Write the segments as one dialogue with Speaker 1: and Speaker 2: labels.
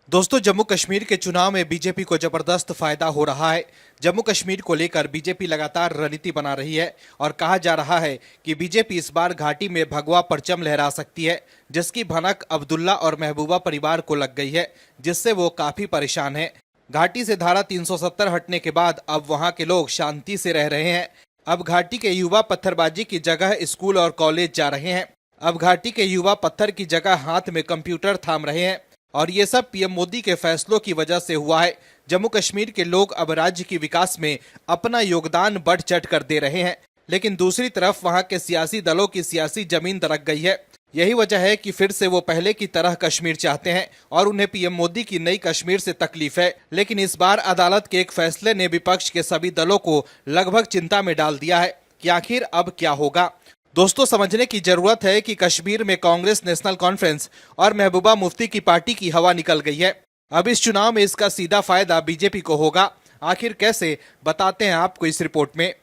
Speaker 1: दोस्तों, जम्मू कश्मीर के चुनाव में बीजेपी को जबरदस्त फायदा हो रहा है। जम्मू कश्मीर को लेकर बीजेपी लगातार रणनीति बना रही है और कहा जा रहा है कि बीजेपी इस बार घाटी में भगवा परचम लहरा सकती है, जिसकी भनक अब्दुल्ला और महबूबा परिवार को लग गई है, जिससे वो काफी परेशान है। घाटी से धारा 370 हटने के बाद अब वहां के लोग शांति से रह रहे हैं। अब घाटी के युवा पत्थरबाजी की जगह स्कूल और कॉलेज जा रहे हैं। अब घाटी के युवा पत्थर की जगह हाथ में कंप्यूटर थाम रहे हैं और ये सब पीएम मोदी के फैसलों की वजह से हुआ है। जम्मू कश्मीर के लोग अब राज्य के विकास में अपना योगदान बढ़ चढ़ कर दे रहे हैं, लेकिन दूसरी तरफ वहां के सियासी दलों की सियासी जमीन दरक गई है। यही वजह है कि फिर से वो पहले की तरह कश्मीर चाहते हैं और उन्हें पीएम मोदी की नई कश्मीर से तकलीफ है। लेकिन इस बार अदालत के एक फैसले ने विपक्ष के सभी दलों को लगभग चिंता में डाल दिया है कि आखिर अब क्या होगा। दोस्तों, समझने की जरूरत है कि कश्मीर में कांग्रेस नेशनल कॉन्फ्रेंस और महबूबा मुफ्ती की पार्टी की हवा निकल गई है। अब इस चुनाव में इसका सीधा फायदा बीजेपी को होगा। आखिर कैसे, बताते हैं आपको इस रिपोर्ट में।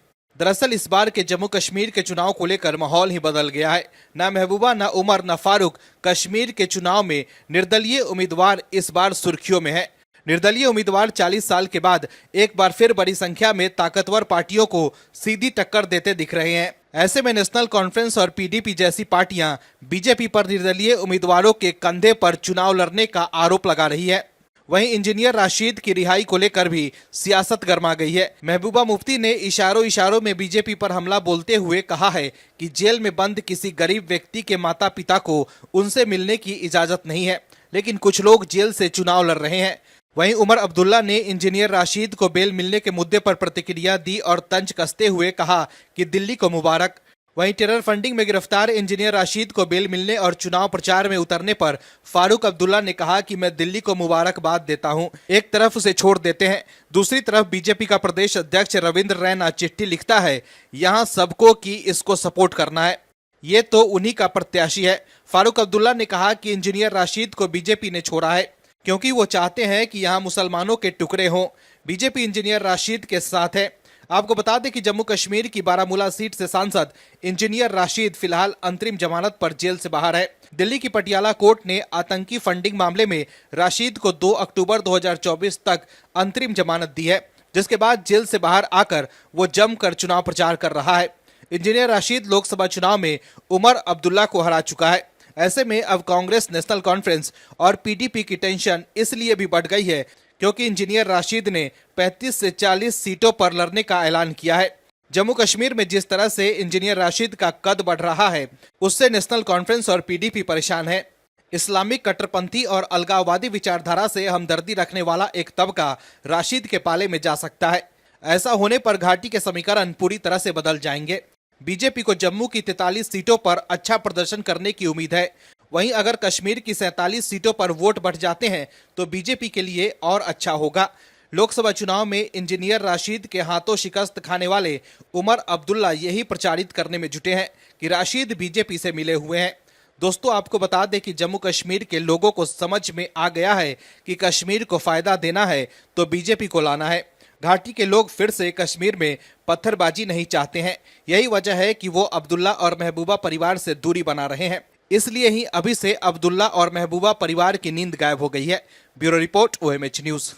Speaker 1: दरअसल इस बार के जम्मू कश्मीर के चुनाव को लेकर माहौल ही बदल गया है। न महबूबा, न उमर, न फारूक कश्मीर के चुनाव में निर्दलीय उम्मीदवार इस बार सुर्खियों में है। निर्दलीय उम्मीदवार 40 साल के बाद एक बार फिर बड़ी संख्या में ताकतवर पार्टियों को सीधी टक्कर देते दिख रहे हैं। ऐसे में नेशनल कॉन्फ्रेंस और पीडीपी जैसी पार्टियां बीजेपी पर निर्दलीय उम्मीदवारों के कंधे पर चुनाव लड़ने का आरोप लगा रही है। वहीं इंजीनियर राशिद की रिहाई को लेकर भी सियासत गर्मा गई है। महबूबा मुफ्ती ने इशारों में बीजेपी पर हमला बोलते हुए कहा है कि जेल में बंद किसी गरीब व्यक्ति के माता पिता को उनसे मिलने की इजाजत नहीं है, लेकिन कुछ लोग जेल से चुनाव लड़ रहे हैं। वहीं उमर अब्दुल्ला ने इंजीनियर राशिद को बेल मिलने के मुद्दे पर प्रतिक्रिया दी और तंज कसते हुए कहा कि दिल्ली को मुबारक। वहीं टेरर फंडिंग में गिरफ्तार इंजीनियर राशिद को बेल मिलने और चुनाव प्रचार में उतरने पर फारूक अब्दुल्ला ने कहा कि मैं दिल्ली को मुबारकबाद देता हूं। एक तरफ उसे छोड़ देते हैं, दूसरी तरफ बीजेपी का प्रदेश अध्यक्ष रविंद्र रैना चिट्ठी लिखता है, यहां सबको कि इसको सपोर्ट करना है, ये तो उन्हीं का प्रत्याशी है। फारूक अब्दुल्ला ने कहा कि इंजीनियर राशिद को बीजेपी ने छोड़ा है क्योंकि वो चाहते हैं कि यहाँ मुसलमानों के टुकड़े हों। बीजेपी इंजीनियर राशिद के साथ है। आपको बता दें कि जम्मू कश्मीर की बारामूला सीट से सांसद इंजीनियर राशिद फिलहाल अंतरिम जमानत पर जेल से बाहर है। दिल्ली की पटियाला कोर्ट ने आतंकी फंडिंग मामले में राशिद को 2 अक्टूबर 2024 तक अंतरिम जमानत दी है, जिसके बाद जेल से बाहर आकर वो जमकर चुनाव प्रचार कर रहा है। इंजीनियर राशिद लोकसभा चुनाव में उमर अब्दुल्ला को हरा चुका है। ऐसे में अब कांग्रेस नेशनल कॉन्फ्रेंस और पीडीपी की टेंशन इसलिए भी बढ़ गई है क्योंकि इंजीनियर राशिद ने 35 से 40 सीटों पर लड़ने का ऐलान किया है। जम्मू कश्मीर में जिस तरह से इंजीनियर राशिद का कद बढ़ रहा है, उससे नेशनल कॉन्फ्रेंस और पीडीपी परेशान है। इस्लामिक कट्टरपंथी और अलगाववादी विचारधारा से हमदर्दी रखने वाला एक तबका राशिद के पाले में जा सकता है। ऐसा होने पर घाटी के समीकरण पूरी तरह से बदल जाएंगे। बीजेपी को जम्मू की 43 सीटों पर अच्छा प्रदर्शन करने की उम्मीद है। वहीं अगर कश्मीर की 47 सीटों पर वोट बढ़ जाते हैं तो बीजेपी के लिए और अच्छा होगा। लोकसभा चुनाव में इंजीनियर राशिद के हाथों शिकस्त खाने वाले उमर अब्दुल्ला यही प्रचारित करने में जुटे हैं कि राशिद बीजेपी से मिले हुए हैं। दोस्तों, आपको बता दें कि जम्मू कश्मीर के लोगों को समझ में आ गया है कि कश्मीर को फायदा देना है तो बीजेपी को लाना है। घाटी के लोग फिर से कश्मीर में पत्थरबाजी नहीं चाहते हैं। यही वजह है कि वो अब्दुल्ला और महबूबा परिवार से दूरी बना रहे हैं। इसलिए ही अभी से अब्दुल्ला और महबूबा परिवार की नींद गायब हो गई है। Bureau report, OMH news.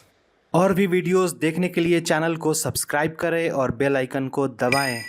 Speaker 2: और भी वीडियोस देखने के लिए चैनल को सब्सक्राइब करें और बेल आइकन को दबाएं।